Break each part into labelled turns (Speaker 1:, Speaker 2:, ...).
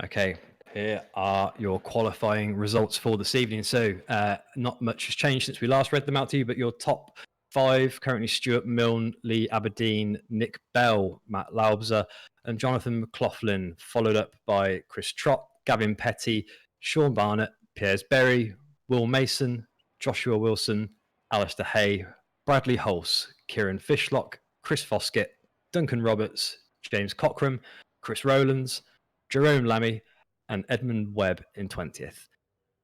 Speaker 1: Okay, here are your qualifying results for this evening. So, not much has changed since we last read them out to you, but your top five currently: Stuart Milne, Lee Aberdeen, Nick Bell, Matt Laubser, and Jonathan McLaughlin, followed up by Chris Trott, Gavin Petty, Sean Barnett, Piers Berry, Will Mason, Joshua Wilson, Alistair Hay, Bradley Hulse, Kieran Fishlock, Chris Foskett, Duncan Roberts, James Cockram, Chris Rowlands, Jerome Lammy, and Edmund Webb in 20th.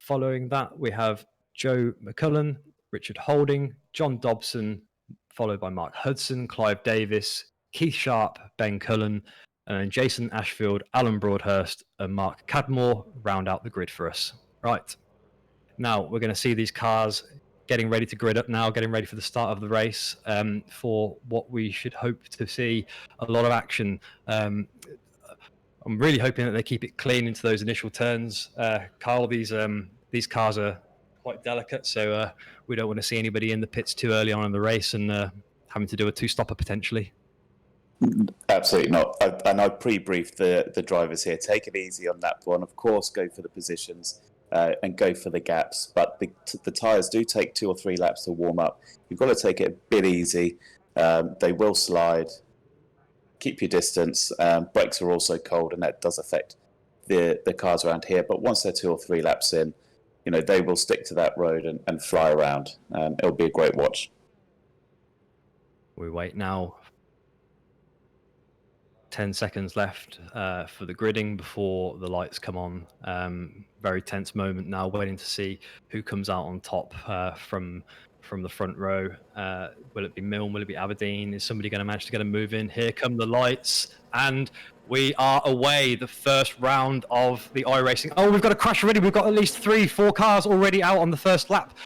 Speaker 1: Following that, we have Joe McCullen, Richard Holding, John Dobson, followed by Mark Hudson, Clive Davis, Keith Sharp, Ben Cullen, and Jason Ashfield, Alan Broadhurst, and Mark Cadmore round out the grid for us. Right. Now, we're going to see these cars getting ready to grid up now, getting ready for the start of the race for what we should hope to see a lot of action. I'm really hoping that they keep it clean into those initial turns. Carl, these cars are quite delicate, so we don't want to see anybody in the pits too early on in the race and having to do a two-stopper potentially.
Speaker 2: Absolutely not. And I pre-briefed the drivers here. Take it easy on lap one. Of course, go for the positions and go for the gaps. But the tyres do take 2 or 3 laps to warm up. You've got to take it a bit easy. They will slide. Keep your distance. Brakes are also cold, and that does affect the cars around here. But once they're 2 or 3 laps in, they will stick to that road and fly around. It'll be a great watch.
Speaker 1: We wait now. 10 seconds left for the gridding before the lights come on. Very tense moment now, waiting to see who comes out on top from the front row. Will it be Milne? Will it be Aberdeen? Is somebody going to manage to get a move in? Here come the lights, and we are away. The first round of the iRacing. Oh, we've got a crash already. We've got at least 3-4 cars already out on the first lap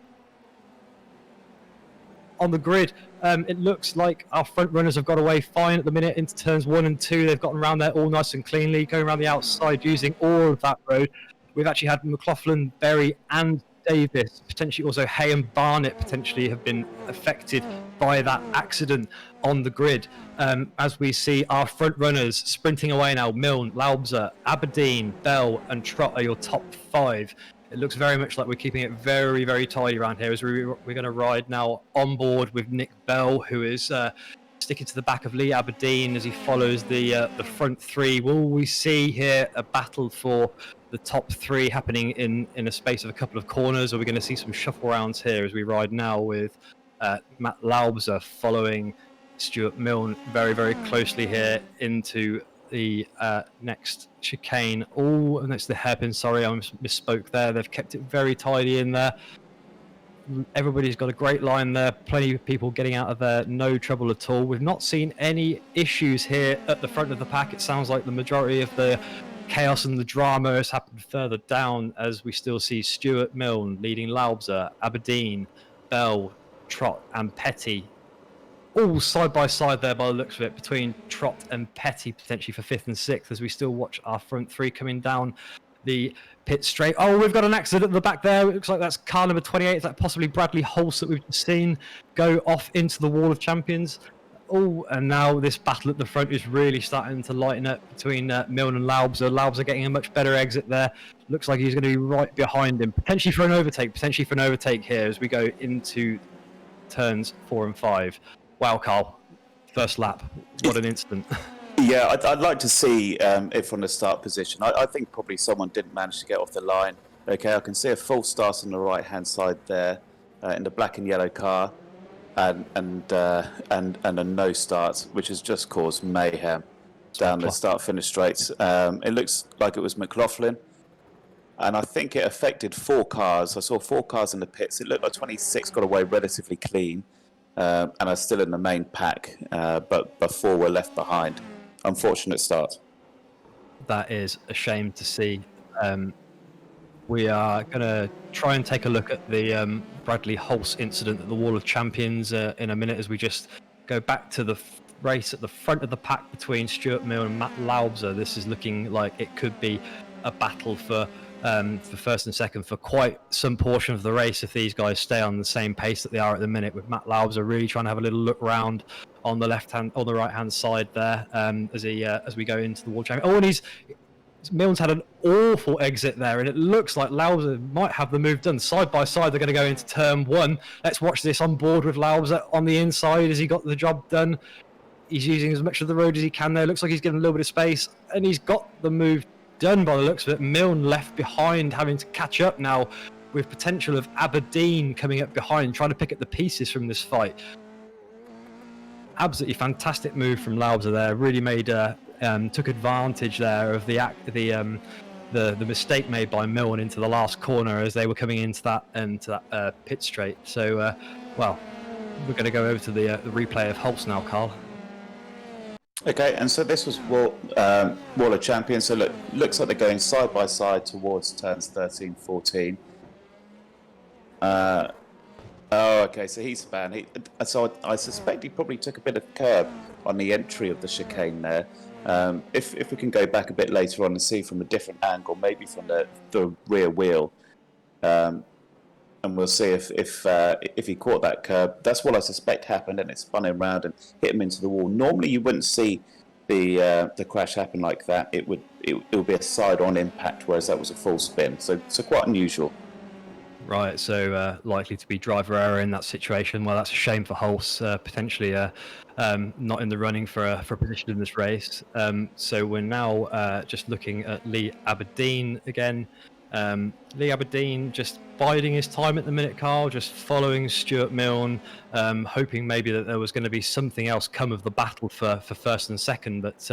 Speaker 1: on the grid. It looks like our front runners have got away fine at the minute into turns 1 and 2. They've gotten around there all nice and cleanly, going around the outside using all of that road. We've actually had McLaughlin, Berry, and Davis, potentially also Hay and Barnett, potentially have been affected by that accident on the grid. As we see our front runners sprinting away now: Milne, Laubser, Aberdeen, Bell, and Trott are your top 5. It looks very much like we're keeping it very, very tidy around here as we're going to ride now on board with Nick Bell, who is sticking to the back of Lee Aberdeen as he follows the front 3. Will we see here a battle for the top 3 happening in a space of a couple of corners? Or are we going to see some shuffle rounds here as we ride now with Matt Laubser following Stuart Milne very, very closely here into the next chicane. Oh, and that's the hairpin. Sorry, I misspoke there. They've kept it very tidy in there. Everybody's got a great line there. Plenty of people getting out of there, no trouble at all. We've not seen any issues here at the front of the pack. It sounds like the majority of the chaos and the drama has happened further down, as we still see Stuart Milne leading Laubser, Aberdeen, Bell, Trott, and Petty all side by side there by the looks of it, between Trott and Petty potentially for 5th and 6th, as we still watch our front 3 coming down the pit straight. Oh, we've got an accident at the back there. It looks like that's car number 28. Is that possibly Bradley Hulse that we've just seen go off into the wall of champions? Oh, and now this battle at the front is really starting to lighten up between Milne and Laubser. Laubser getting a much better exit there. Looks like he's going to be right behind him, potentially for an overtake here as we go into turns 4 and 5. Wow, Carl, first lap, what an incident.
Speaker 2: Yeah, I'd like to see if on the start position. I think probably someone didn't manage to get off the line. Okay, I can see a false start on the right-hand side there in the black and yellow car, and a no start, which has just caused mayhem down the start-finish straights. It looks like it was McLaughlin, and I think it affected 4 cars. I saw 4 cars in the pits. It looked like 26 got away relatively clean. And are still in the main pack, but 4 were left behind. Unfortunate start.
Speaker 1: That is a shame to see. We are going to try and take a look at the Bradley Hulse incident at the Wall of Champions in a minute, as we just go back to the race at the front of the pack between Stuart Milne and Matt Laubser. This is looking like it could be a battle for 1st and 2nd for quite some portion of the race if these guys stay on the same pace that they are at the minute, with Matt Laubser really trying to have a little look round on the right hand side there as we go into the World Champion. Oh, and he's Milne's had an awful exit there, and it looks like Lauser might have the move done. Side by side, they're going to go into turn 1. Let's watch this on board with Lauser on the inside as he got the job done. He's using as much of the road as he can there. Looks like he's given a little bit of space, and he's got the move done by the looks of it. Milne left behind, having to catch up now, with potential of Aberdeen coming up behind, trying to pick up the pieces from this fight. Absolutely fantastic move from Lauser there. Really made took advantage there of the mistake made by Milne into the last corner as they were coming into that pit straight. So, well, we're going to go over to the replay of Holtz now, Carl.
Speaker 2: Okay, and so this was Wall of Champions. So looks like they're going side by side towards turns 13, 14. Oh, okay, so he span. So I suspect he probably took a bit of curb on the entry of the chicane there. If we can go back a bit later on and see from a different angle, maybe from the rear wheel, and we'll see if he caught that curb. That's what I suspect happened, and it spun him round and hit him into the wall. Normally, you wouldn't see the crash happen like that. It would be a side-on impact, whereas that was a full spin. So quite unusual.
Speaker 1: Right, so likely to be driver error in that situation. Well, that's a shame for Holtz, potentially not in the running for a position in this race. So we're now just looking at Lee Aberdeen again. Lee Aberdeen just biding his time at the minute, Carl, just following Stuart Milne, hoping maybe that there was going to be something else come of the battle for first and second, but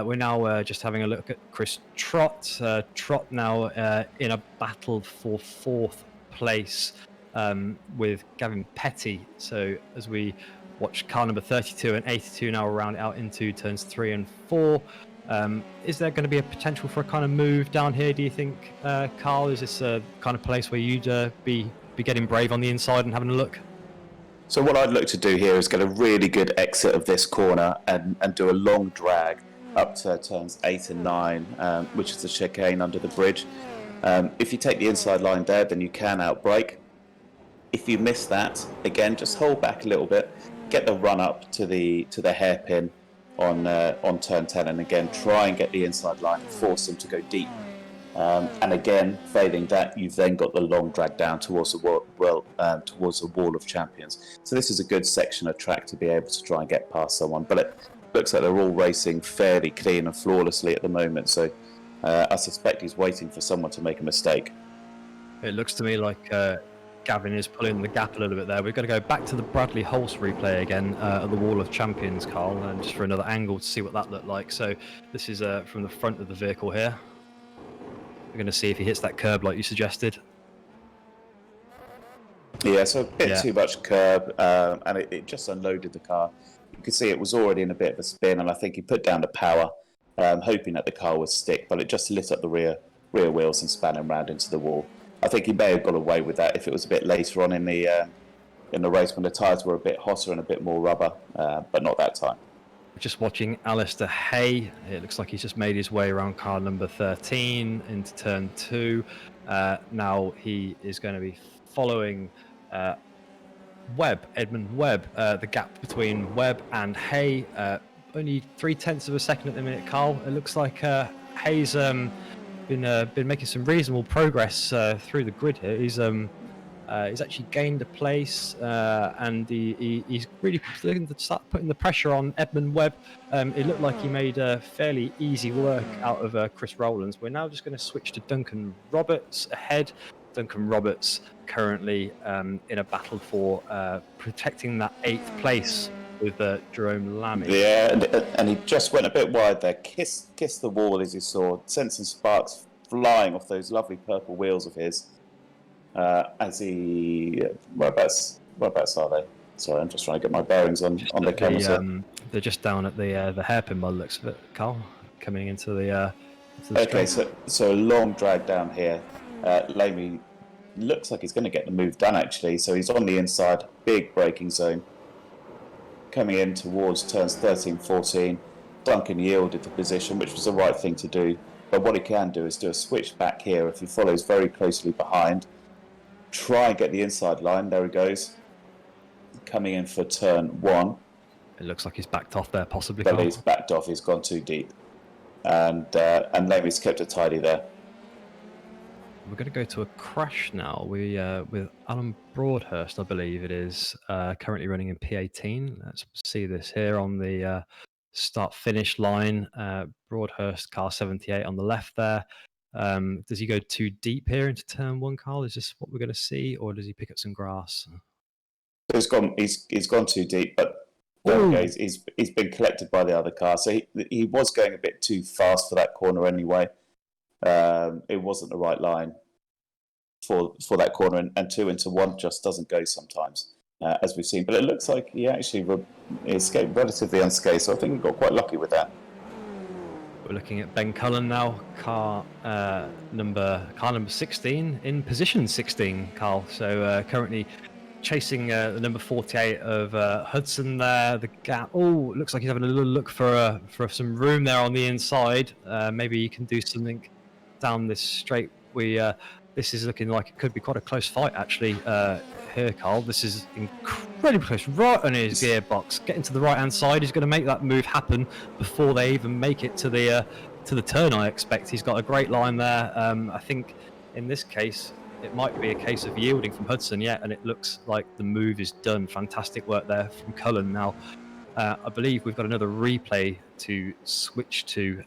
Speaker 1: we're now just having a look at Chris Trott. Trott now in a battle for 4th place with Gavin Petty. So as we watch car number 32 and 82 now round out into turns 3 and 4. Is there going to be a potential for a kind of move down here, do you think, Carl? Is this a kind of place where you'd be getting brave on the inside and having a look?
Speaker 2: So what I'd look to do here is get a really good exit of this corner and do a long drag up to turns 8 and 9, which is the chicane under the bridge. If you take the inside line there, then you can outbrake. If you miss that, again, just hold back a little bit, get the run up to the hairpin on turn 10, and again try and get the inside line and force them to go deep. And again, failing that, you've then got the long drag down towards the Wall of Champions. So this is a good section of track to be able to try and get past someone. But it looks like they're all racing fairly clean and flawlessly at the moment. So I suspect he's waiting for someone to make a mistake.
Speaker 1: It looks to me like Gavin is pulling the gap a little bit there. We're going to go back to the Bradley Holtz replay again at the Wall of Champions, Carl, and just for another angle to see what that looked like. So this is from the front of the vehicle here. We're going to see if he hits that curb like you suggested.
Speaker 2: Yeah, so a bit too much curb, and it just unloaded the car. You could see it was already in a bit of a spin, and I think he put down the power, hoping that the car would stick, but it just lit up the rear wheels and span him round into the wall. I think he may have got away with that if it was a bit later on in the race when the tyres were a bit hotter and a bit more rubber, but not that time.
Speaker 1: Just watching Alistair Hay. It looks like he's just made his way around car number 13 into turn 2. Now he is going to be following Edmund Webb. The gap between Webb and Hay, only 0.3 of a second at the minute, Carl. It looks like Hay's been making some reasonable progress through the grid here. He's actually gained a place, and he's really looking to start putting the pressure on Edmund Webb. It looked like he made fairly easy work out of Chris Rowlands. We're now just going to switch to Duncan Roberts ahead. Duncan Roberts currently in a battle for protecting that 8th place with Jerome Lamy.
Speaker 2: Yeah, and he just went a bit wide there, kissed the wall as he saw, sent some sparks flying off those lovely purple wheels of his. As he, whereabouts are they? Sorry, I'm just trying to get my bearings on the camera.
Speaker 1: They're just down at the hairpin by the looks of it, Carl, coming into the.
Speaker 2: Okay, so a long drag down here. Lamy looks like he's going to get the move done actually. So he's on the inside, big braking zone, coming in towards turns 13, 14. Duncan yielded the position, which was the right thing to do. But what he can do is do a switch back here if he follows very closely behind. Try and get the inside line. There he goes. Coming in for turn 1.
Speaker 1: It looks like he's backed off there, possibly.
Speaker 2: But he's backed off. He's gone too deep. and Lamy's kept it tidy there.
Speaker 1: We're going to go to a crash now. We with Alan Broadhurst, I believe it is, currently running in P18. Let's see this here on the start-finish line. Broadhurst, car 78 on the left there. Does he go too deep here into turn one, Carl? Is this what we're going to see, or does he pick up some grass?
Speaker 2: He's gone too deep, but there we go. He's been collected by the other car. So he was going a bit too fast for that corner anyway. It wasn't the right line for that corner, and 2 into 1 just doesn't go sometimes, as we've seen. But it looks like he actually escaped relatively unscathed, so I think he got quite lucky with that.
Speaker 1: We're looking at Ben Cullen now, car number 16, in position 16, Carl. So currently chasing the number 48 of Hudson there. The gap. Oh, looks like he's having a little look for some room there on the inside. Maybe he can do something down this straight. This is looking like it could be quite a close fight actually here, Carl. This is incredibly close, right on his gearbox. Getting to the right hand side, he's going to make that move happen before they even make it to the turn. I expect he's got a great line there. I think in this case it might be a case of yielding from Hudson, and it looks like the move is done. Fantastic work there from Cullen. Now I believe we've got another replay to switch to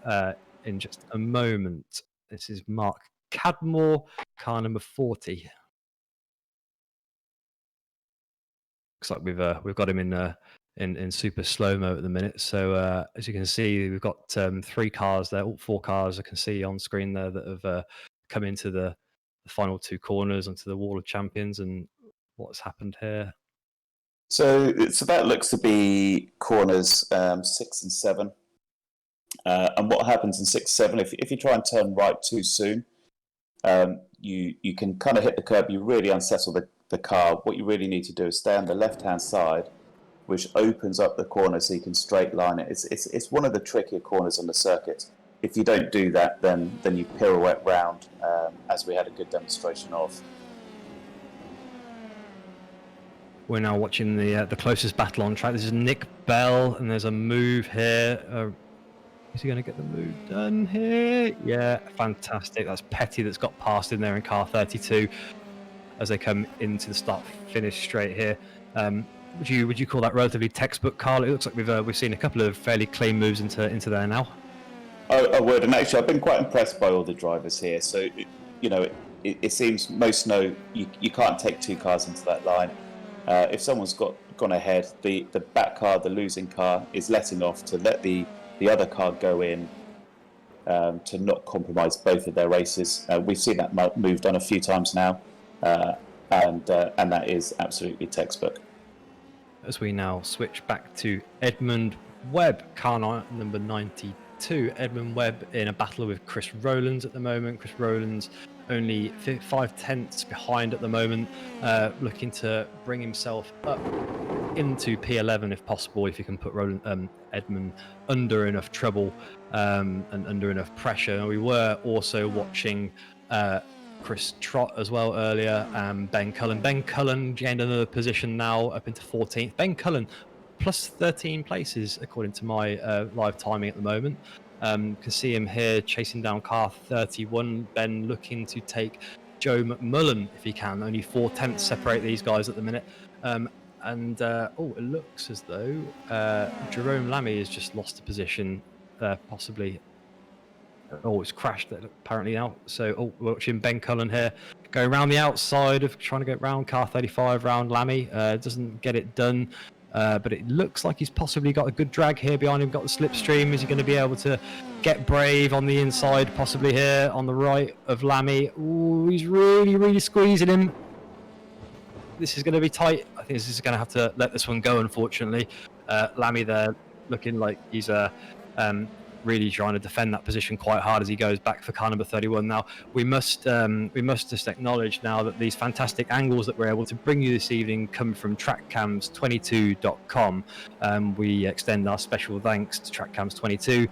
Speaker 1: in just a moment. This is Mark Cadmore, car number 40. Looks like we've got him in super slow-mo at the minute. So as you can see, we've got 3 cars there, all 4 cars I can see on screen there that have come into the final 2 corners onto the Wall of Champions. And what's happened here?
Speaker 2: So that looks to be corners 6 and 7. And what happens in 6, 7, if you try and turn right too soon, you can kind of hit the curb. You really unsettle the car. What you really need to do is stay on the left-hand side, which opens up the corner so you can straight line it. It's one of the trickier corners on the circuit. If you don't do that, then you pirouette round, as we had a good demonstration of.
Speaker 1: We're now watching the closest battle on track. This is Nick Bell, and there's a move here. Is he going to get the move done here? Yeah, fantastic. That's Petty that's got past in there in car 32 as they come into the start-finish straight here. Would you call that relatively textbook, Carl? It looks like we've seen a couple of fairly clean moves into there now.
Speaker 2: I would, and actually I've been quite impressed by all the drivers here. So, it seems most know you can't take 2 cars into that line. If someone's gone ahead, the back car, the losing car, is letting off to let the other car go in, to not compromise both of their races. We've seen that move done a few times now, and that is absolutely textbook.
Speaker 1: As we now switch back to Edmund Webb, car number 92. Edmund Webb in a battle with Chris Rowlands at the moment. Chris Rowlands only 5 tenths behind at the moment, looking to bring himself up into P11 if possible, if you can put Edmund under enough trouble and under enough pressure. And we were also watching Chris Trott as well earlier, and Ben Cullen. Ben Cullen gained another position now up into 14th. Ben Cullen plus 13 places according to my live timing at the moment. Can see him here chasing down car 31. Ben looking to take Joe McMullen if he can. Only 4 tenths separate these guys at the minute. It looks as though Jerome Lamy has just lost a position, possibly. Oh, it's crashed apparently now. So, we're watching Ben Cullen here going around the outside of trying to get round car 35 round Lamy. Doesn't get it done, but it looks like he's possibly got a good drag here behind him. Got the slipstream. Is he going to be able to get brave on the inside? Possibly here on the right of Lamy. Ooh, he's really squeezing him. This is going to be tight. I think this is going to have to let this one go, unfortunately. Lamy there looking like he's really trying to defend that position quite hard as he goes back for car number 31. Now we must just acknowledge now that these fantastic angles that we're able to bring you this evening come from trackcams22.com. We extend our special thanks to trackcams22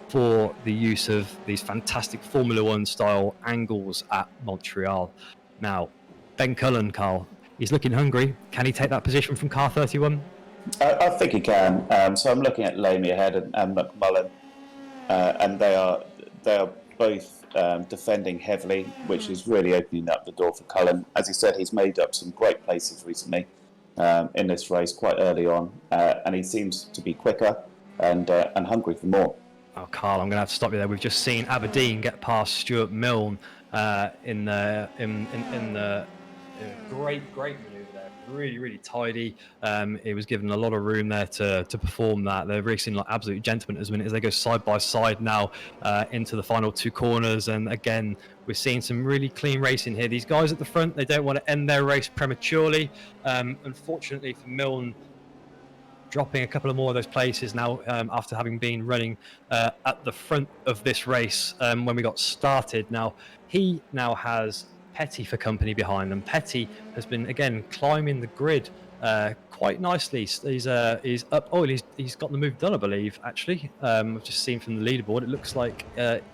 Speaker 1: for the use of these fantastic Formula One style angles at Montreal. Now Ben Cullen, Carl, he's looking hungry. Can he take that position from car 31?
Speaker 2: I think he can. So I'm looking at Lamy ahead and McMullen. and they are both defending heavily, which is really opening up the door for Cullen. As he said, he's made up some great places recently in this race quite early on, and he seems to be quicker and hungry for more.
Speaker 1: Oh, Carl, I'm going to have to stop you there. We've just seen Aberdeen get past Stuart Milne in the great manoeuvre there. Really tidy. It was given a lot of room there to perform that. They're racing like absolute gentlemen as they go side by side now into the final two corners. And again, we're seeing some really clean racing here. These guys at the front, they don't want to end their race prematurely. Unfortunately for Milne, dropping a couple of more of those places now after having been running at the front of this race when we got started. Now, he now has Petty for company behind them. Petty has been, again, climbing the grid quite nicely. He's up. Oh, he's got the move done, I believe, actually. I've just seen from the leaderboard. It looks like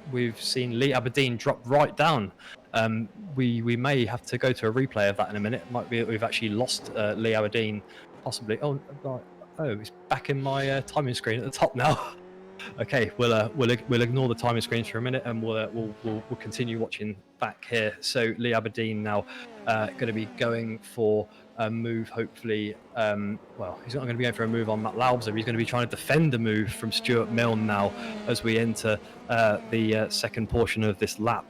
Speaker 1: we've seen Lee Aberdeen drop right down. We may have to go to a replay of that in a minute. It might be that we've actually lost Lee Aberdeen, possibly. Oh, it's back in my timing screen at the top now. Okay, we'll ignore the timing screens for a minute, and we'll continue watching back here. So Lee Aberdeen now going to be going for a move. Hopefully, well, he's not going to be going for a move on Matt Laubser. He's going to be trying to defend a move from Stuart Milne now as we enter the second portion of this lap.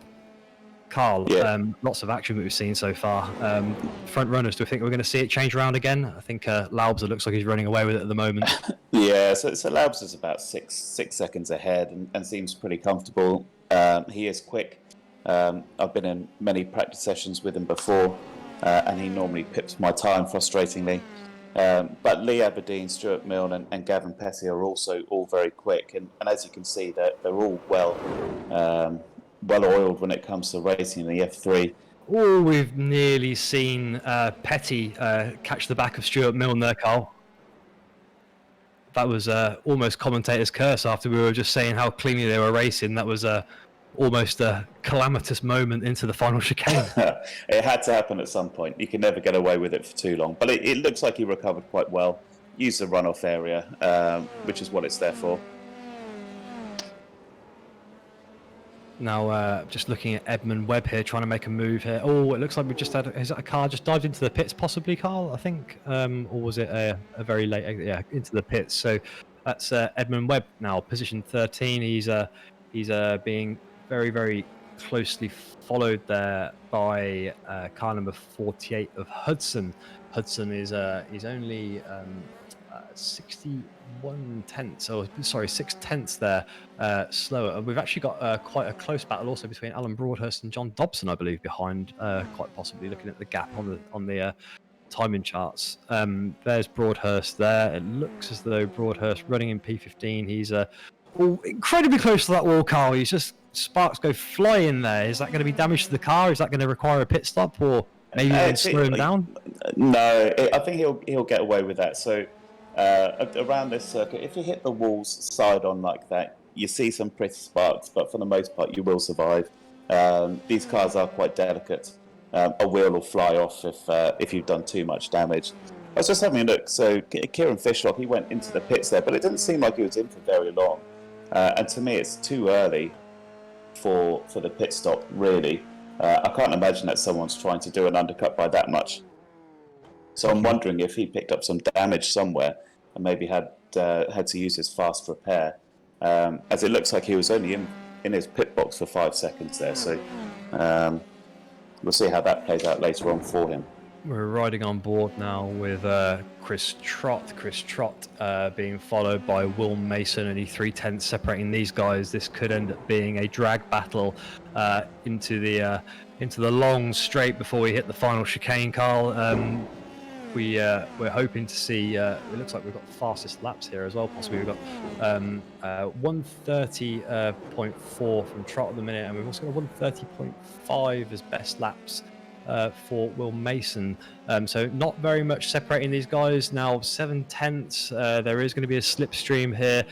Speaker 1: Carl, lots of action that we've seen so far. Front runners, do we think we're going to see it change around again? I think Laubser looks like he's running away with it at the moment.
Speaker 2: Yeah, so Laubser's about six seconds ahead and seems pretty comfortable. He is quick. I've been in many practice sessions with him before, and he normally pips my time frustratingly. But Lee Aberdeen, Stuart Milne and Gavin Petty are also all very quick, and as you can see, they're all well-oiled when it comes to racing in the F3.
Speaker 1: Oh, we've nearly seen Petty catch the back of Stuart Milne there, Carl. That was almost commentator's curse after we were just saying how cleanly they were racing. That was almost a calamitous moment into the final chicane.
Speaker 2: It had to happen at some point. You can never get away with it for too long. But it looks like he recovered quite well. Used the runoff area, which is what it's there for.
Speaker 1: Now, just looking at Edmund Webb here, trying to make a move here. Oh, it looks like we just had a car just dived into the pits, possibly, Carl, I think. Or was it a very late exit? Yeah, into the pits. So that's Edmund Webb now, position 13. He's being very closely followed there by car number 48 of Hudson. Hudson is only 61 tenths, or sorry, 6 tenths there slower. And we've actually got quite a close battle also between Alan Broadhurst and John Dobson, I believe, behind, quite possibly looking at the gap on the timing charts. There's Broadhurst there. It looks as though Broadhurst running in P15. He's incredibly close to that wall, Carl. He's just, sparks go flying there. Is that going to be damage to the car? Is that going to require a pit stop, or maybe even slow him down?
Speaker 2: No, I think he'll get away with that. So around this circuit, if you hit the walls side on like that, you see some pretty sparks, but for the most part, you will survive. These cars are quite delicate. A wheel will fly off if you've done too much damage. I was just having a look. So Kieran Fishlock, he went into the pits there, but it didn't seem like he was in for very long. And to me, it's too early for the pit stop, really. I can't imagine that someone's trying to do an undercut by that much. So I'm wondering if he picked up some damage somewhere and maybe had to use his fast repair, as it looks like he was only in his pit box for 5 seconds there. So we'll see how that plays out later on for him.
Speaker 1: We're riding on board now with Chris Trott. Chris Trott being followed by Will Mason, only 3 tenths separating these guys. This could end up being a drag battle into the long straight before we hit the final chicane, Carl. We're hoping to see. It looks like we've got the fastest laps here as well. Possibly we've got 1:30.4 from Trott at the minute, and we've also got 1:30.5 as best laps for Will Mason. So not very much separating these guys now. 7 tenths. There is going to be a slipstream here.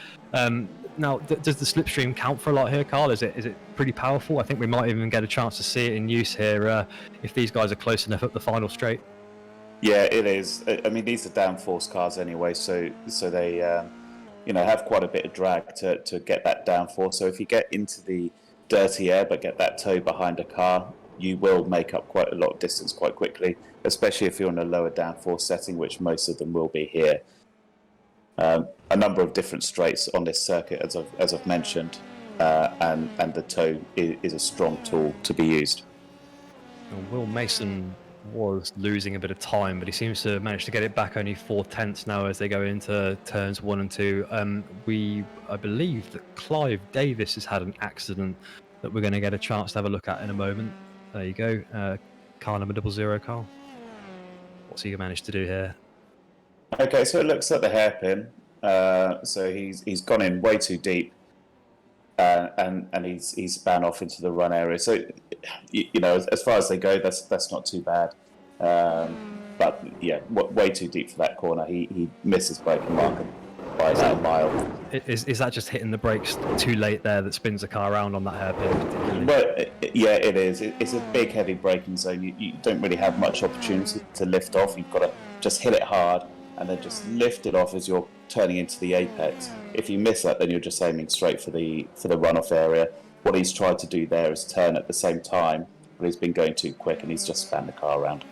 Speaker 1: Now, does the slipstream count for a lot here, Carl? Is it pretty powerful? I think we might even get a chance to see it in use here if these guys are close enough up the final straight.
Speaker 2: Yeah, it is. I mean, these are downforce cars anyway, so they have quite a bit of drag to get that downforce. So if you get into the dirty air but get that toe behind a car, you will make up quite a lot of distance quite quickly, especially if you're in a lower downforce setting, which most of them will be here. A number of different straights on this circuit, as I've mentioned, and the toe is a strong tool to be used.
Speaker 1: Will Mason was losing a bit of time, but he seems to manage to get it back only 4/10 now as they go into turns 1 and 2. I believe that Clive Davis has had an accident that we're going to get a chance to have a look at in a moment. There you go, car number 00, Carl. What's he managed to do here?
Speaker 2: Okay, so it looks like the hairpin. So he's gone in way too deep, and he's span off into the run area. So as far as they go, that's not too bad. But yeah, way too deep for that corner. He misses braking marker by about a mile.
Speaker 1: Is that just hitting the brakes too late there that spins the car around on that hairpin?
Speaker 2: Well, yeah, it is. It's a big, heavy braking zone. You don't really have much opportunity to lift off. You've got to just hit it hard and then just lift it off as you're turning into the apex. If you miss that, then you're just aiming straight for the runoff area. What he's tried to do there is turn at the same time, but he's been going too quick and he's just spanned the car around.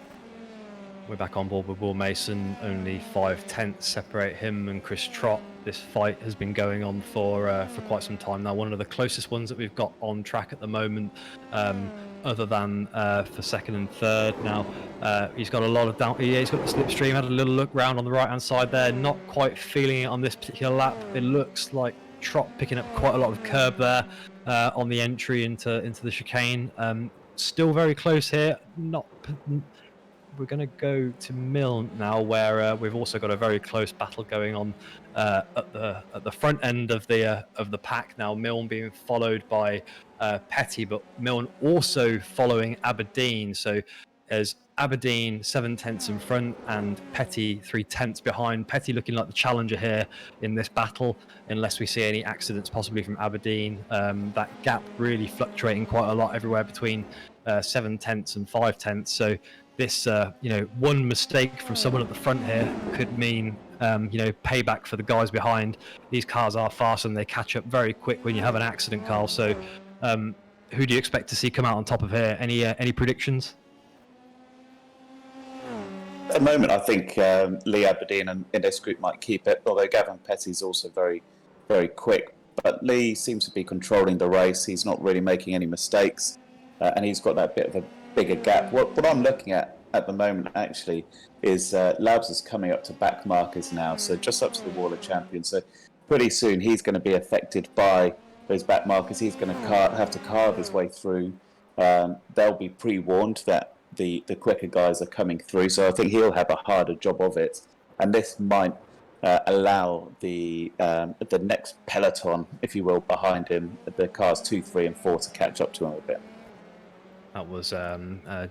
Speaker 1: We're back on board with Will Mason. Only 5/10 separate him and Chris Trott. This fight has been going on for quite some time now. One of the closest ones that we've got on track at the moment, other than for second and third. Now he's got a lot of down. Yeah, he's got the slipstream. Had a little look round on the right hand side there. Not quite feeling it on this particular lap. It looks like Trott picking up quite a lot of curb there on the entry into the chicane. Still very close here. We're going to go to Milne now, where we've also got a very close battle going on at the front end of the pack now. Milne being followed by Petty, but Milne also following Aberdeen. So there's Aberdeen 7/10 in front and Petty 3/10 behind. Petty looking like the challenger here in this battle, unless we see any accidents possibly from Aberdeen. That gap really fluctuating quite a lot everywhere between 7/10 and 5/10. So this, one mistake from someone at the front here could mean, payback for the guys behind. These cars are fast and they catch up very quick when you have an accident, Carl. So, who do you expect to see come out on top of here? Any predictions?
Speaker 2: At the moment, I think Lee Aberdeen in this group might keep it, although Gavin Petty's also very, very quick. But Lee seems to be controlling the race. He's not really making any mistakes, and he's got that bit of a bigger gap. What I'm looking at the moment actually is Labs is coming up to back markers now, so just up to the wall of champions. So pretty soon he's going to be affected by those back markers. He's going to have to carve his way through. They'll be pre-warned that the quicker guys are coming through, so I think he'll have a harder job of it, and this might allow the next peloton, if you will, behind him, the cars 2, 3 and 4 to catch up to him a bit.
Speaker 1: That was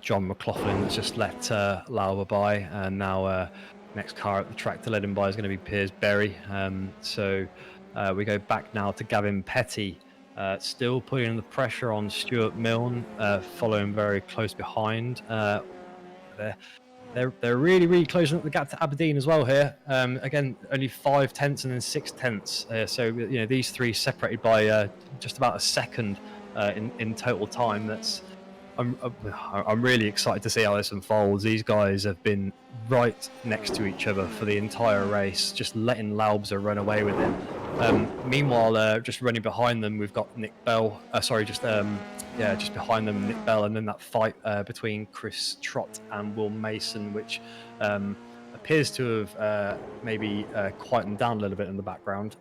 Speaker 1: John McLaughlin that's just let Lauber by, and now next car at the track to let him by is going to be Piers Berry. So we go back now to Gavin Petty, still putting the pressure on Stuart Milne, following very close behind. They're really, really closing up the gap to Aberdeen as well here. Again, only 5/10 and then 6/10. So these three separated by just about a second in total time. I'm really excited to see how this unfolds. These guys have been right next to each other for the entire race, just letting Laubser run away with it. Meanwhile, just running behind them, we've got Nick Bell. Just behind them, Nick Bell, and then that fight between Chris Trott and Will Mason, which appears to have maybe quietened down a little bit in the background.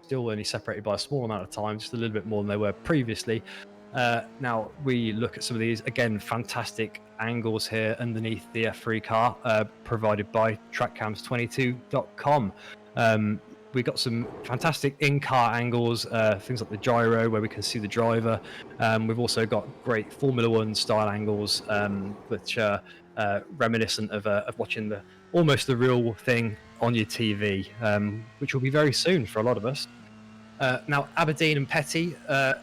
Speaker 1: Still only separated by a small amount of time, just a little bit more than they were previously. Now we look at some of these, again, fantastic angles here underneath the F3 car, provided by trackcams22.com. We got some fantastic in-car angles, things like the gyro where we can see the driver. We've also got great Formula One style angles, which are reminiscent of watching almost the real thing on your TV, which will be very soon for a lot of us. Now Aberdeen and Petty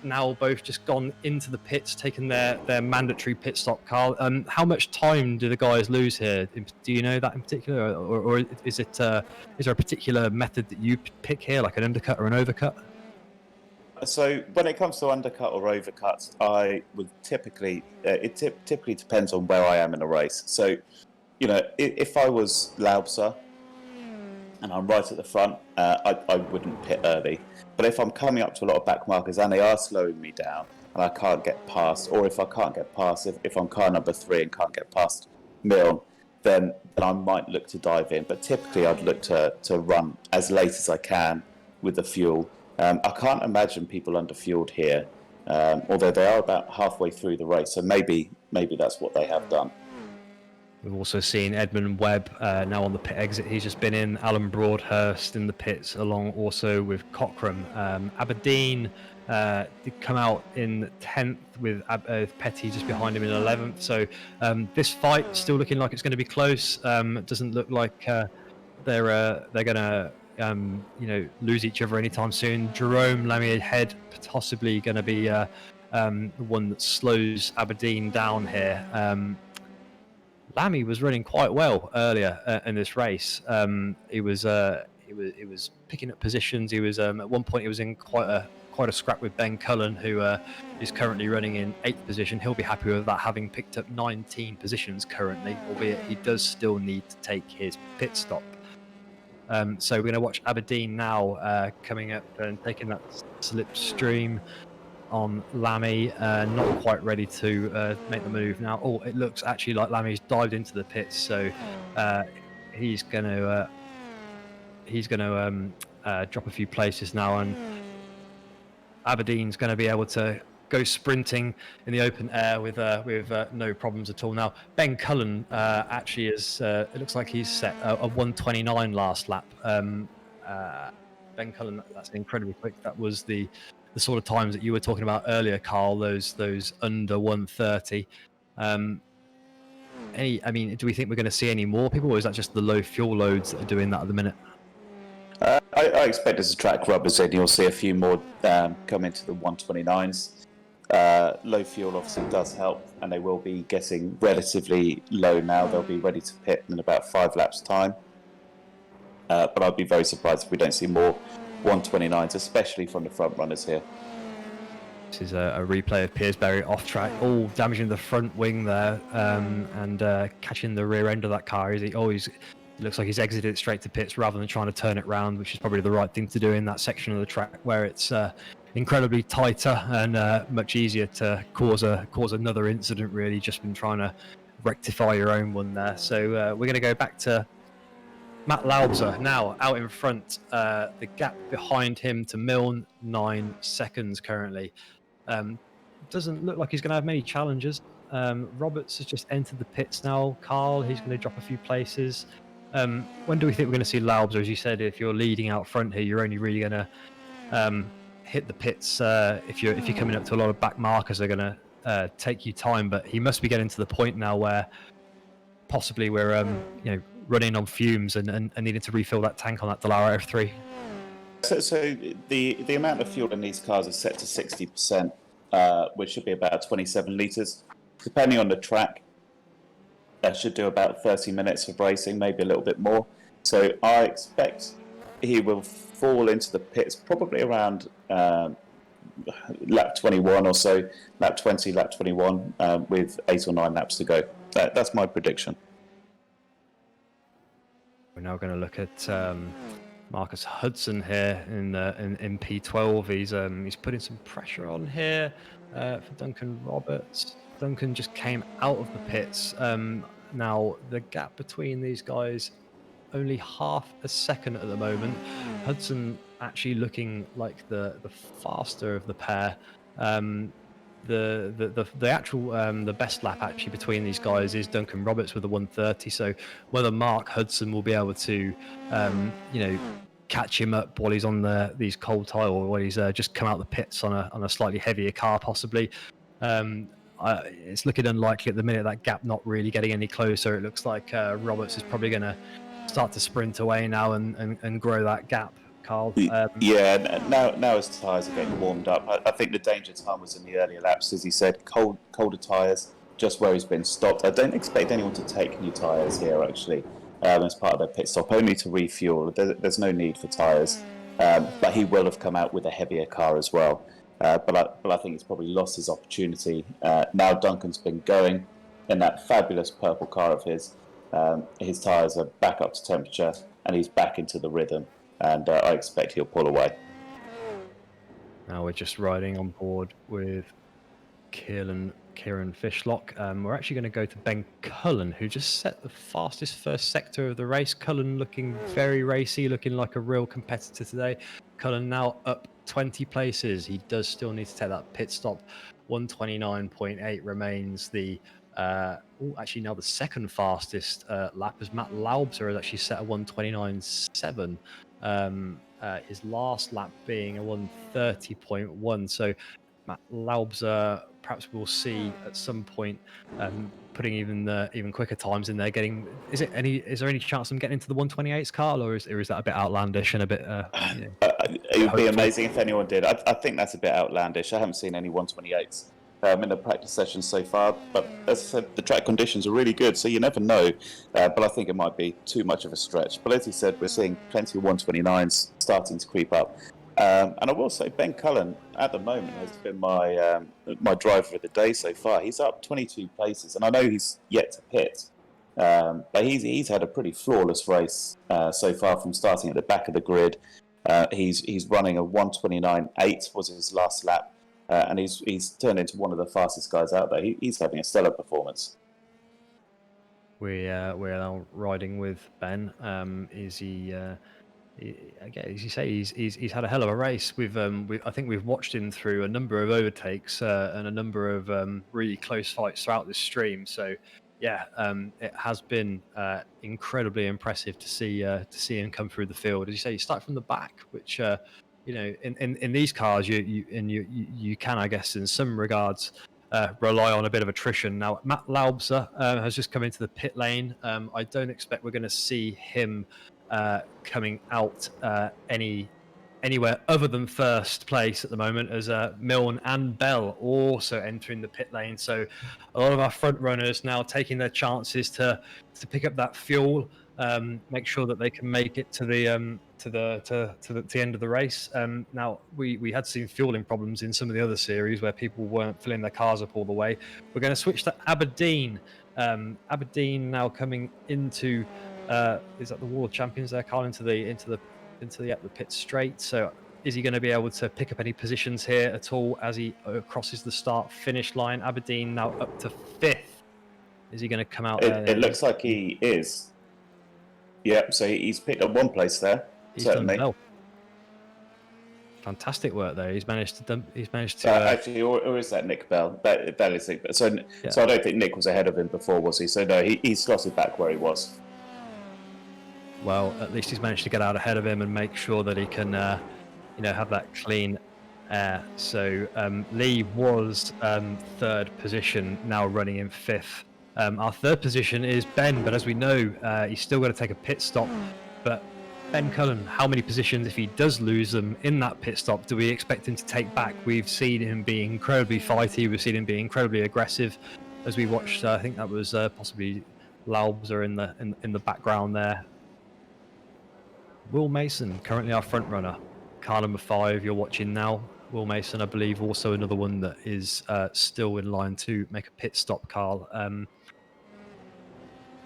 Speaker 1: now both just gone into the pits, taken their mandatory pit stop, Carl. How much time do the guys lose here? Do you know that in particular, or is it is there a particular method that you pick here, like an undercut or an overcut?
Speaker 2: So when it comes to undercut or overcuts, I would typically typically depends on where I am in a race. So, if I was Laubser and I'm right at the front, I wouldn't pit early. But if I'm coming up to a lot of back markers and they are slowing me down and I can't get past, or if I can't get past, if I'm car number 3 and can't get past Milne, then I might look to dive in. But typically I'd look to run as late as I can with the fuel. I can't imagine people under-fueled here, although they are about halfway through the race, so maybe that's what they have done.
Speaker 1: We've also seen Edmund Webb now on the pit exit. He's just been in. Alan Broadhurst in the pits, along also with Cochrane. Aberdeen did come out in 10th with Petty just behind him in 11th. So this fight still looking like it's going to be close. It doesn't look like they're going to lose each other anytime soon. Jerome Lamier Head possibly going to be the one that slows Aberdeen down here. Lammy was running quite well earlier in this race. He was picking up positions. He was at one point he was in quite a scrap with Ben Cullen, who is currently running in 8th position. He'll be happy with that, having picked up 19 positions currently, albeit he does still need to take his pit stop. So we're going to watch Aberdeen now coming up and taking that slipstream on Lammy, not quite ready to make the move now. Oh, it looks actually like Lammy's dived into the pits, so he's going to drop a few places now, and Aberdeen's going to be able to go sprinting in the open air with no problems at all. Now Ben Cullen actually is it looks like he's set a 1:29 last lap. Ben Cullen, that's incredibly quick. That was the sort of times that you were talking about earlier, Carl, those under 1:30. Do we think we're going to see any more people, or is that just the low fuel loads that are doing that at the minute?
Speaker 2: I expect as the track rubbers in, you'll see a few more come into the 1:29s. Low fuel obviously does help, and they will be getting relatively low now. They'll be ready to pit in about 5 laps time. But I'd be very surprised if we don't see more 1:29s, especially from the front runners here.
Speaker 1: This is a replay of Piersbury off track, all damaging the front wing there, and catching the rear end of that car. It looks like he's exited straight to pits rather than trying to turn it round, which is probably the right thing to do in that section of the track where it's incredibly tighter and much easier to cause another incident. Really, just been trying to rectify your own one there. So we're going to go back to Matt Laubser now out in front. The gap behind him to Milne, 9 seconds currently. Doesn't look like he's going to have many challenges. Roberts has just entered the pits now. Carl, he's going to drop a few places. When do we think we're going to see Laubser? As you said, if you're leading out front here, you're only really going to hit the pits if you're coming up to a lot of back markers. They're going to take you time, but he must be getting to the point now where possibly we're running on fumes and needing to refill that tank on that Dallara F3.
Speaker 2: So the amount of fuel in these cars is set to 60%, which should be about 27 litres. Depending on the track, that should do about 30 minutes of racing, maybe a little bit more. So I expect he will fall into the pits probably around lap 21 or so, lap 20, lap 21, with 8 or 9 laps to go. That's my prediction.
Speaker 1: We're now going to look at Marcus Hudson here in P12. He's putting some pressure on here for Duncan Roberts. Duncan just came out of the pits. Now the gap between these guys only half a second at the moment. Hudson actually looking like the faster of the pair. The best lap actually between these guys is Duncan Roberts with a 1:30. So whether Mark Hudson will be able to catch him up while he's on these cold tire, or while he's just come out the pits on a slightly heavier car possibly, it's looking unlikely at the minute. That gap not really getting any closer. It looks like Roberts is probably going to start to sprint away now and grow that gap. Carl.
Speaker 2: Yeah, now his tyres are getting warmed up. I think the danger time was in the earlier laps, as he said, colder tyres, just where he's been stopped. I don't expect anyone to take new tyres here, actually, as part of their pit stop, only to refuel. There's no need for tyres, but he will have come out with a heavier car as well. But I think he's probably lost his opportunity. Now Duncan's been going in that fabulous purple car of his tyres are back up to temperature, and he's back into the rhythm. And I expect he'll pull away.
Speaker 1: Now we're just riding on board with Kieran Fishlock. We're actually going to go to Ben Cullen, who just set the fastest first sector of the race. Cullen looking very racy, looking like a real competitor today. Cullen now up 20 places. He does still need to take that pit stop. 129.8 remains the actually now the second fastest lap, as Matt Laubser has actually set a 129.7. His last lap being a 130.1. So Matt Laubser, perhaps we'll see at some point putting even quicker times in there. Is there any chance of them getting into the 128s, Carl, or is that a bit outlandish and a bit?
Speaker 2: It would be amazing if anyone did. I think that's a bit outlandish. I haven't seen any 128s in the practice sessions so far, but as I said, the track conditions are really good, so you never know. But I think it might be too much of a stretch. But as you said, we're seeing plenty of 129s starting to creep up. And I will say, Ben Cullen at the moment has been my driver of the day so far. He's up 22 places, and I know he's yet to pit, but he's had a pretty flawless race so far from starting at the back of the grid. He's running a 129.8 was his last lap, and he's turned into one of the fastest guys out there. He's having a stellar performance.
Speaker 1: We're now riding with Ben. Again, as you say, he's had a hell of a race. I think we've watched him through a number of overtakes and a number of really close fights throughout this stream. So, yeah, it has been incredibly impressive to see him come through the field. As you say, you start from the back, which in these cars you can, I guess, in some regards. Rely on a bit of attrition. Now, Matt Laubser has just come into the pit lane. I don't expect we're going to see him coming out anywhere other than first place at the moment, as Milne and Bell also entering the pit lane. So a lot of our front runners now taking their chances to pick up that fuel, make sure that they can make it to the end of the race. Now we had seen fueling problems in some of the other series where people weren't filling their cars up all the way. We're going to switch to Aberdeen. Aberdeen now coming into is that the World Champions there, Carl, into the pit straight. So is he going to be able to pick up any positions here at all as he crosses the start finish line? Aberdeen now up to 5th. Is he going to come out there?
Speaker 2: It looks like he is. Yeah, so he's picked up one place there.
Speaker 1: He's
Speaker 2: certainly
Speaker 1: done well. Fantastic work there. He's managed to.
Speaker 2: Actually, or is that Nick Bell? That is Nick Bell. So I don't think Nick was ahead of him before, was he? So no, he's slotted back where he was.
Speaker 1: Well, at least he's managed to get out ahead of him and make sure that he can, have that clean air. So Lee was third position, now running in 5th. Our third position is Ben, but as we know, he's still got to take a pit stop. But Ben Cullen, how many positions, if he does lose them in that pit stop, do we expect him to take back? We've seen him be incredibly fighty. We've seen him be incredibly aggressive. As we watched, I think that was possibly Laubser in the background there. Will Mason, currently our front runner. Car number 5, you're watching now. Will Mason, I believe, also another one that is still in line to make a pit stop, Carl.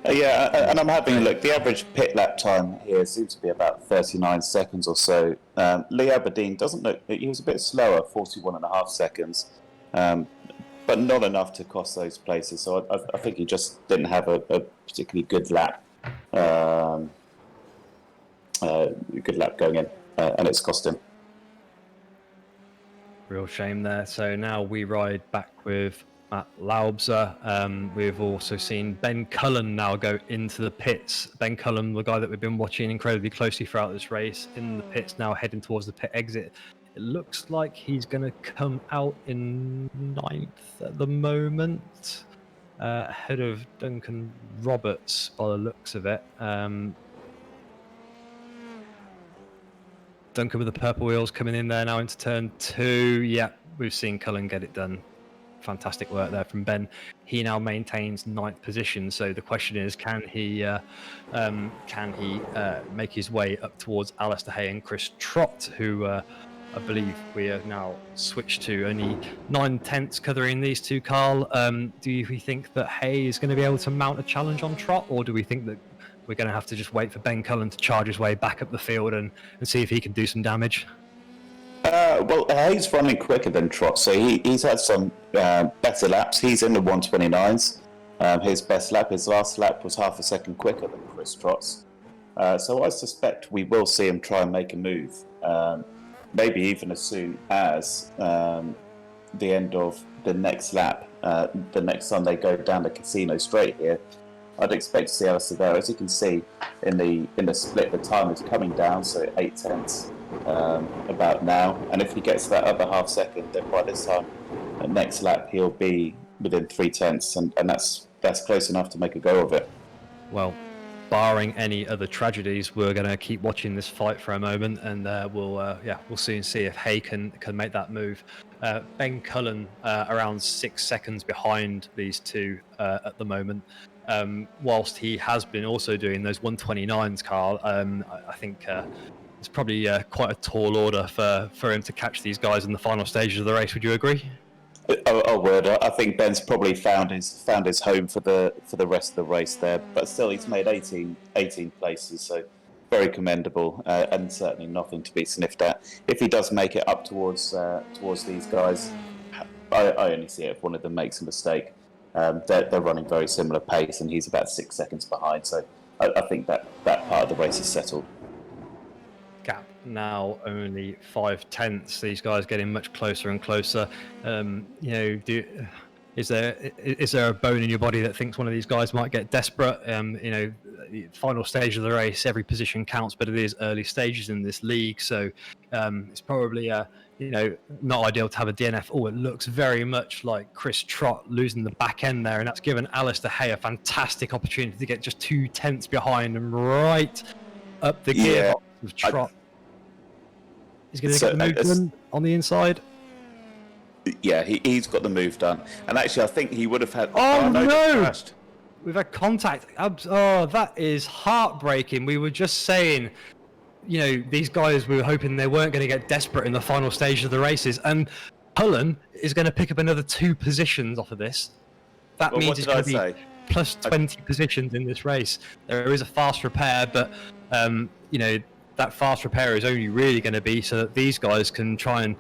Speaker 2: Yeah, and I'm having a look. The average pit lap time here seems to be about 39 seconds or so. Lee Aberdeen doesn't look. He was a bit slower, 41.5 seconds, but not enough to cost those places. So I think he just didn't have a particularly good lap. Good lap going in, and it's cost him.
Speaker 1: Real shame there. So now we ride back with Matt Laubser. We've also seen Ben Cullen now go into the pits. Ben Cullen, the guy that we've been watching incredibly closely throughout this race, in the pits now, heading towards the pit exit. It looks like he's going to come out in 9th at the moment, ahead of Duncan Roberts by the looks of it. Duncan with the purple wheels coming in there now into turn 2. Yeah, we've seen Cullen get it done. Fantastic work there from Ben. He now maintains 9th position. So the question is, can he make his way up towards Alistair Hay and Chris Trott, who I believe we are now switched to only 9/10 covering these two, Carl. Do we think that Hay is going to be able to mount a challenge on Trott, or do we think that we're going to have to just wait for Ben Cullen to charge his way back up the field and see if he can do some damage?
Speaker 2: Well, Hayes running quicker than Trott, so he's had some better laps. He's in the 129s. His best lap, his last lap, was half a second quicker than Chris Trott's. So I suspect we will see him try and make a move, maybe even as soon as the end of the next lap, the next time they go down the casino straight here. I'd expect to see Alistair there. As you can see in the split, the time is coming down, so 8/10 about now. And if he gets that other half second, then by this time, the next lap, he'll be within 3/10, and that's close enough to make a go of it.
Speaker 1: Well, barring any other tragedies, we're going to keep watching this fight for a moment, and we'll soon see if Hay can make that move. Ben Cullen around 6 seconds behind these two at the moment. Whilst he has been also doing those 129s, Carl, I think it's probably quite a tall order for him to catch these guys in the final stages of the race. Would you agree?
Speaker 2: I would. I think Ben's probably found his home for the rest of the race there, but still he's made 18 places, so very commendable, and certainly nothing to be sniffed at. If he does make it up towards these guys, I only see it if one of them makes a mistake. They're running very similar pace, and he's about 6 seconds behind, so I think that part of the race is settled.
Speaker 1: Gap now only 5/10. These guys getting much closer and closer. Is there a bone in your body that thinks one of these guys might get desperate? Final stage of the race, every position counts, but it is early stages in this league, so it's probably not ideal to have a DNF. Oh, it looks very much like Chris Trott losing the back end there, and that's given Alistair Hay a fantastic opportunity to get just 2/10 behind and right up the gearbox of Trott. He's going to get the move done on the inside.
Speaker 2: Yeah, he's got the move done, and actually I think he would have had.
Speaker 1: Oh no! We've had contact. Oh, that is heartbreaking. We were just saying, these guys, we were hoping they weren't going to get desperate in the final stage of the races, and Cullen is going to pick up another 2 positions off of this. That means it's going to be plus 20 positions in this race. There is a fast repair, but that fast repair is only really going to be so that these guys can try and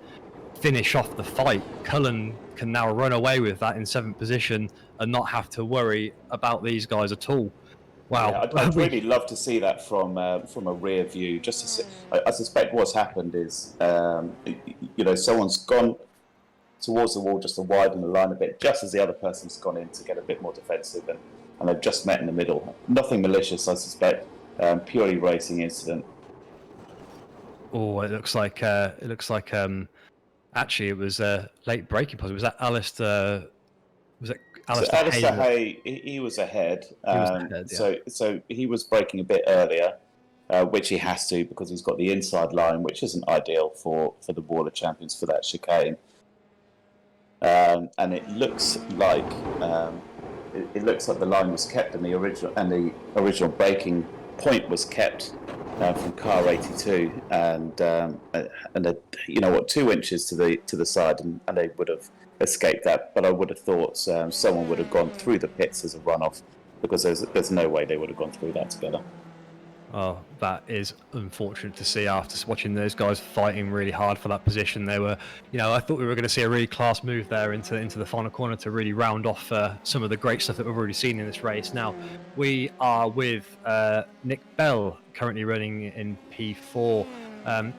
Speaker 1: finish off the fight. Cullen can now run away with that in 7th position and not have to worry about these guys at all. Wow.
Speaker 2: Yeah, I'd really love to see that from a rear view. Just to see, I suspect what's happened is, someone's gone towards the wall just to widen the line a bit, just as the other person's gone in to get a bit more defensive, and they've just met in the middle. Nothing malicious, I suspect. Purely racing incident.
Speaker 1: Oh, it looks like actually it was late braking possibly. Was that Alistair? Was it Alistair Hay?
Speaker 2: Alistair Hay, he was ahead. So he was braking a bit earlier, which he has to because he's got the inside line, which isn't ideal for the Waller champions for that chicane. And it looks like the line was kept, and the original braking point was kept from car 82, and 2 inches to the side, and they would have escaped that. But I would have thought someone would have gone through the pits as a runoff, because there's no way they would have gone through that together.
Speaker 1: Oh, that is unfortunate to see after watching those guys fighting really hard for that position. They were, I thought we were going to see a really class move there into the final corner to really round off some of the great stuff that we've already seen in this race. Now, we are with Nick Bell, currently running in P4.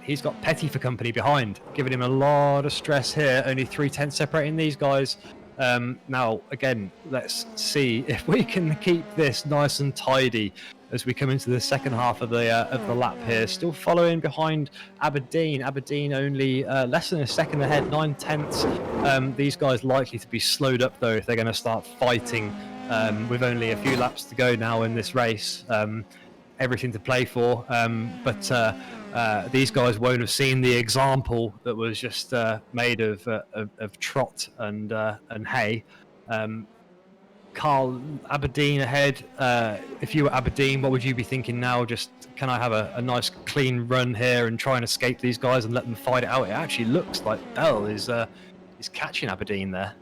Speaker 1: He's got Petty for company behind, giving him a lot of stress here. Only 3/10 separating these guys. Now, again, let's see if we can keep this nice and tidy as we come into the second half of the lap here. Still following behind Aberdeen. Aberdeen only less than a second ahead, 9/10. These guys likely to be slowed up though if they're going to start fighting with only a few laps to go now in this race. everything to play for. But these guys won't have seen the example that was just made of trot and hay. Carl, Aberdeen ahead. If you were Aberdeen, what would you be thinking now? Just, can I have a nice clean run here and try and escape these guys and let them fight it out? It actually looks like Bell is catching Aberdeen there.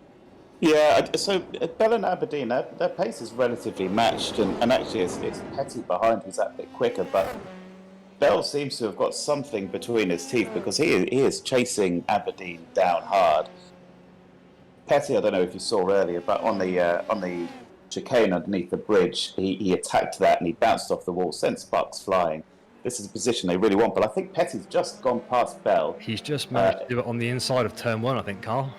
Speaker 2: Yeah, so Bell and Aberdeen, their pace is relatively matched, and actually it's Petty behind who's that bit quicker, but Bell seems to have got something between his teeth because he is chasing Aberdeen down hard. Petty, I don't know if you saw earlier, but on the chicane underneath the bridge, he attacked that and he bounced off the wall, sent sparks flying. This is a position they really want, but I think Petty's just gone past Bell.
Speaker 1: He's just managed to do it on the inside of turn 1, I think, Carl.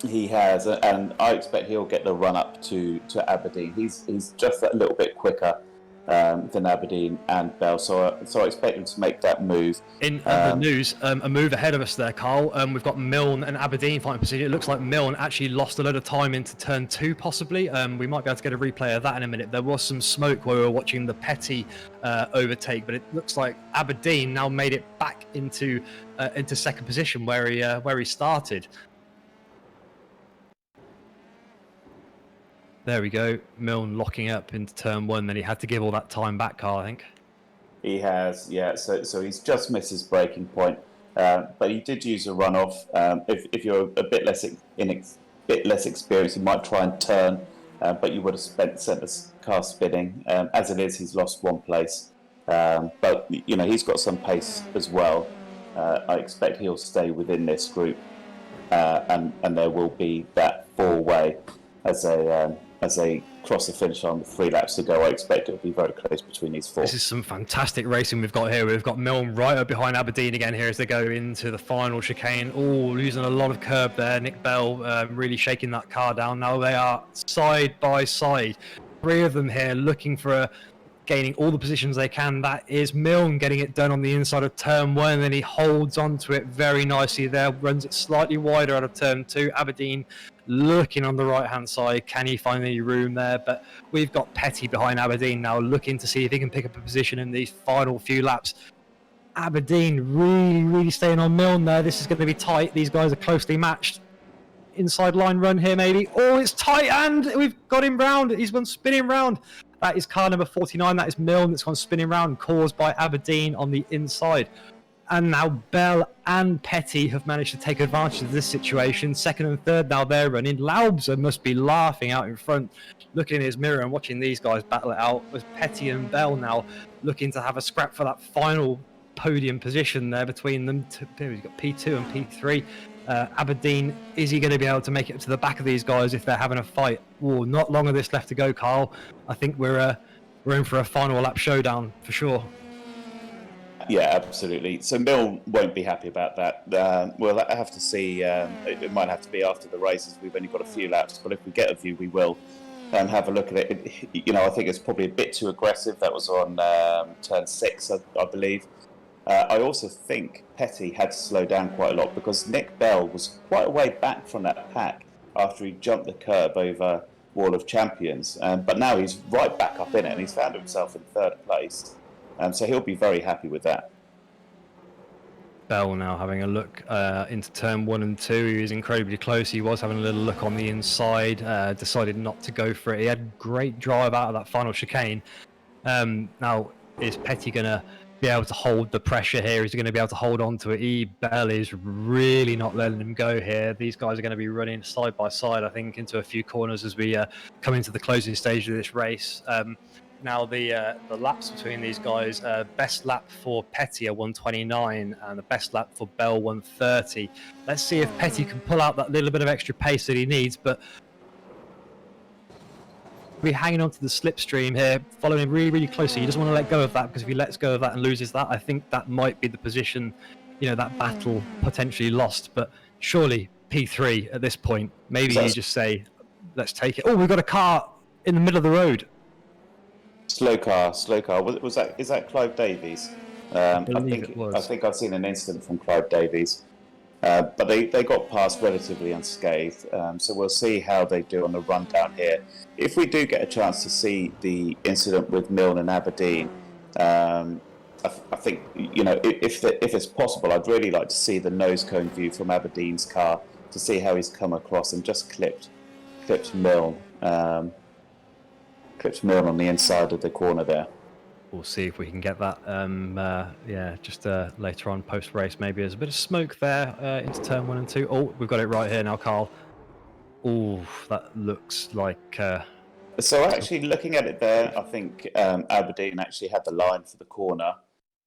Speaker 2: He has, and I expect he'll get the run up to Aberdeen. He's just a little bit quicker than Aberdeen and Bell, so I expect him to make that move.
Speaker 1: In other news, a move ahead of us there, Carl. We've got Milne and Aberdeen fighting position. It looks like Milne actually lost a load of time into turn 2, possibly. We might be able to get a replay of that in a minute. There was some smoke while we were watching the Petty overtake, but it looks like Aberdeen now made it back into second position where he started. There we go. Milne locking up into turn 1. Then he had to give all that time back, Carl, I think.
Speaker 2: He has, yeah. So he's just missed his breaking point, but he did use a runoff. If you're a bit less experienced, you might try and turn, but you would have sent the car spinning. As it is, he's lost 1 place, but he's got some pace as well. I expect he'll stay within this group, and there will be that 4-way as they cross the finish line with 3 laps to go. I expect it'll be very close between these 4.
Speaker 1: This is some fantastic racing we've got here. We've got Milne right up behind Aberdeen again here as they go into the final chicane. Oh, losing a lot of curb there. Nick Bell really shaking that car down. Now they are side by side. 3 of them here looking for gaining all the positions they can. That is Milne getting it done on the inside of turn 1, and then he holds onto it very nicely there, runs it slightly wider out of turn 2. Aberdeen looking on the right hand side, can he find any room there? But we've got Petty behind Aberdeen now, looking to see if he can pick up a position in these final few laps. Aberdeen really staying on Milne there. This is going to be tight. These guys are closely matched. Inside line run here maybe. Oh, it's tight, and we've got him round. He's gone spinning round. That is car number 49. That is Milne that's gone spinning round, caused by Aberdeen on the inside. And now Bell and Petty have managed to take advantage of this situation. Second and third now they're running. Laubser must be laughing out in front, looking in his mirror and watching these guys battle it out, with Petty and Bell now looking to have a scrap for that final podium position there between them. We've got P2 and P3. Aberdeen, is he going to be able to make it to the back of these guys if they're having a fight? Oh, not long of this left to go, Carl. I think we're in for a final lap showdown for sure.
Speaker 2: Yeah, absolutely. So Milne won't be happy about that. We'll have to see. It might have to be after the races. We've only got a few laps, but if we get a view, we will have a look at it. I think it's probably a bit too aggressive. That was on turn 6, I believe. I also think Petty had to slow down quite a lot because Nick Bell was quite a way back from that pack after he jumped the curb over Wall of Champions. But now he's right back up in it, and he's found himself in 3rd place. So he'll be very happy with that.
Speaker 1: Bell now having a look into turn 1 and 2. He was incredibly close. He was having a little look on the inside, decided not to go for it. He had great drive out of that final chicane. Now, is Petty going to be able to hold the pressure here? Is he going to be able to hold on to it? Bell is really not letting him go here. These guys are going to be running side by side, I think, into a few corners as we come into the closing stage of this race. Now the laps between these guys, best lap for Petty are 129 and the best lap for Bell 130. Let's see if Petty can pull out that little bit of extra pace that he needs, but we're hanging on to the slipstream here, following him really closely. He doesn't want to let go of that, because if he lets go of that and loses that, I think that might be the position, that battle potentially lost. But surely P3 at this point, maybe you just say, let's take it. Oh, we've got a car in the middle of the road.
Speaker 2: Slow car. Is that Clive Davies? I think I've seen an incident from Clive Davies, but they got past relatively unscathed. So we'll see how they do on the run down here. If we do get a chance to see the incident with Milne and Aberdeen, I think, if it's possible, I'd really like to see the nose cone view from Aberdeen's car to see how he's come across and just clipped Milne on the inside of the corner there.
Speaker 1: We'll see if we can get that. Just later on post race, maybe there's a bit of smoke there into turn 1 and 2. Oh, we've got it right here now, Carl. Oh, that looks like.
Speaker 2: So actually, looking at it there, I think Aberdeen actually had the line for the corner,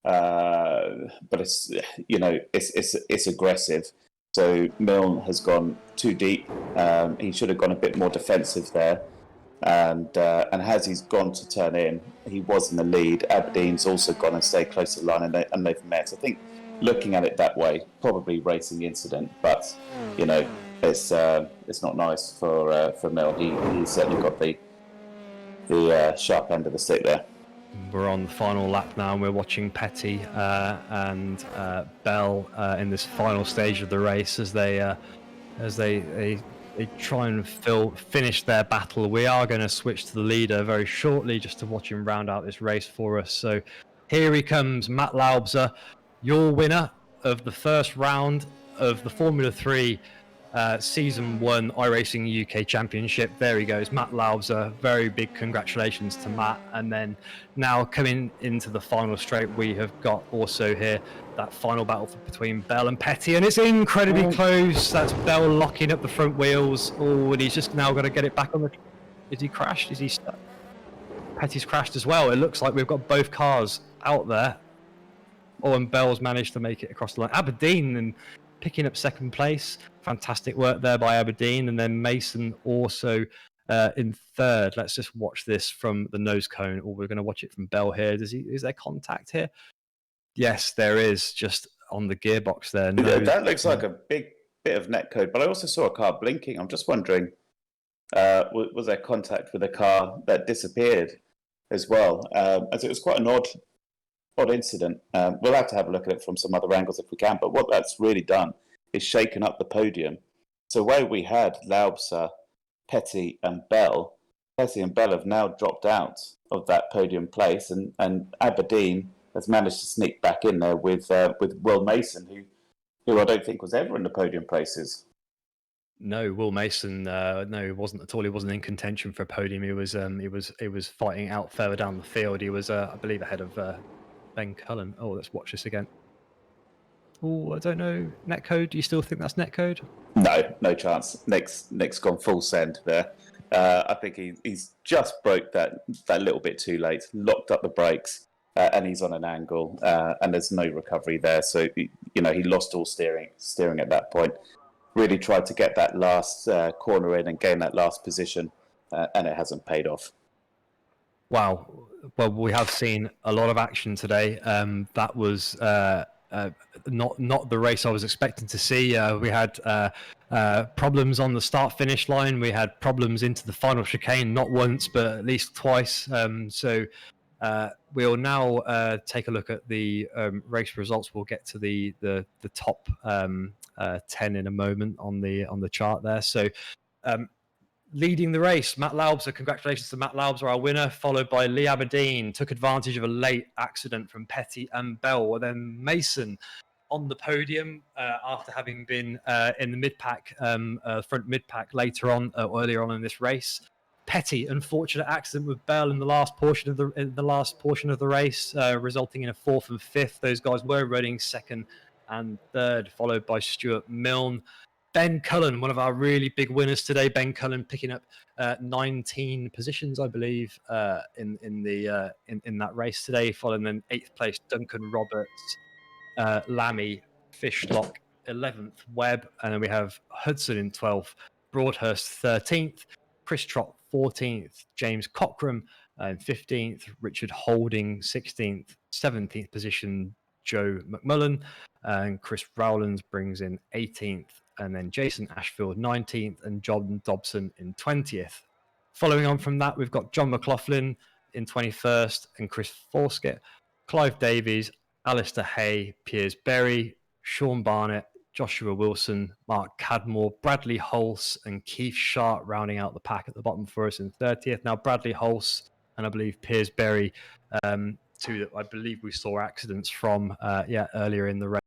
Speaker 2: but it's aggressive. So Milne has gone too deep. He should have gone a bit more defensive there, and as he's gone to turn in, he was in the lead. Aberdeen's also gone and stayed close to the line, and they've met. I think looking at it that way, probably racing incident, but it's not nice for Milne. He certainly got the sharp end of the stick there.
Speaker 1: We're on the final lap now, and we're watching Petty and Bell in this final stage of the race as they try and finish their battle. We are going to switch to the leader very shortly just to watch him round out this race for us. So here he comes, Matt Laubser, your winner of the first round of the Formula 3 Season 1 iRacing UK Championship. There he goes, Matt Laubser. Very big congratulations to Matt. And then now coming into the final straight, we have got also here that final battle between Bell and Petty, and it's incredibly close. That's Bell locking up the front wheels. Oh, and he's just now got to get it back on the... Is he crashed? Is he stuck? Petty's crashed as well. It looks like we've got both cars out there. Oh, and Bell's managed to make it across the line. Aberdeen and picking up second place. Fantastic work there by Aberdeen. And then Mason also in third. Let's just watch this from the nose cone. Or we're going to watch it from Bell here. Is there contact here? Yes, there is, just on the gearbox there.
Speaker 2: That looks like a big bit of netcode, but I also saw a car blinking. I'm just wondering, was there contact with a car that disappeared as well? As it was quite an odd incident. We'll have to have a look at it from some other angles if we can, but what that's really done is shaken up the podium. So where we had Laubser, Petty and Bell have now dropped out of that podium place, and Aberdeen has managed to sneak back in there with Will Mason, who I don't think was ever in the podium places.
Speaker 1: No, Will Mason. No, he wasn't at all. He wasn't in contention for a podium. He was fighting out further down the field. He was, I believe, ahead of Ben Cullen. Oh, let's watch this again. Oh, I don't know. Netcode. Do you still think that's netcode?
Speaker 2: No chance. Nick's gone full send there. I think he's just broke that little bit too late. Locked up the brakes. And he's on an angle, and there's no recovery there. So he lost all steering at that point. Really tried to get that last corner in and gain that last position, and it hasn't paid off.
Speaker 1: Wow. Well, we have seen a lot of action today. That was not the race I was expecting to see. We had problems on the start-finish line. We had problems into the final chicane, not once, but at least twice. We'll now take a look at the race results. We'll get to the top 10 in a moment on the chart there. So leading the race, Matt Laubser. Congratulations to Matt Laubser, our winner, followed by Lee Aberdeen. Took advantage of a late accident from Petty and Bell. And then Mason on the podium after having been in the mid-pack, front mid-pack later on, earlier on in this race. Petty, unfortunate accident with Bell in the last portion of the race, resulting in a fourth and fifth. Those guys were running second and third, followed by Stuart Milne. Ben Cullen, one of our really big winners today. Ben Cullen picking up 19 positions, I believe, in that race today. Following then 8th place, Duncan Roberts, Lammy, Fishlock 11th, Webb, and then we have Hudson in 12th, Broadhurst 13th, Chris Trott 14th, James Cockram 15th, Richard Holding 16th, 17th position, Joe McMullen, and Chris Rowlands brings in 18th, and then Jason Ashfield 19th, and John Dobson in 20th. Following on from that, we've got John McLaughlin in 21st, and Chris Forsket, Clive Davies, Alistair Hay, Piers Berry, Sean Barnett, Joshua Wilson, Mark Cadmore, Bradley Hulse, and Keith Sharp rounding out the pack at the bottom for us in 30th. Now, Bradley Hulse and I believe Piers Berry two that I believe we saw accidents from earlier in the race.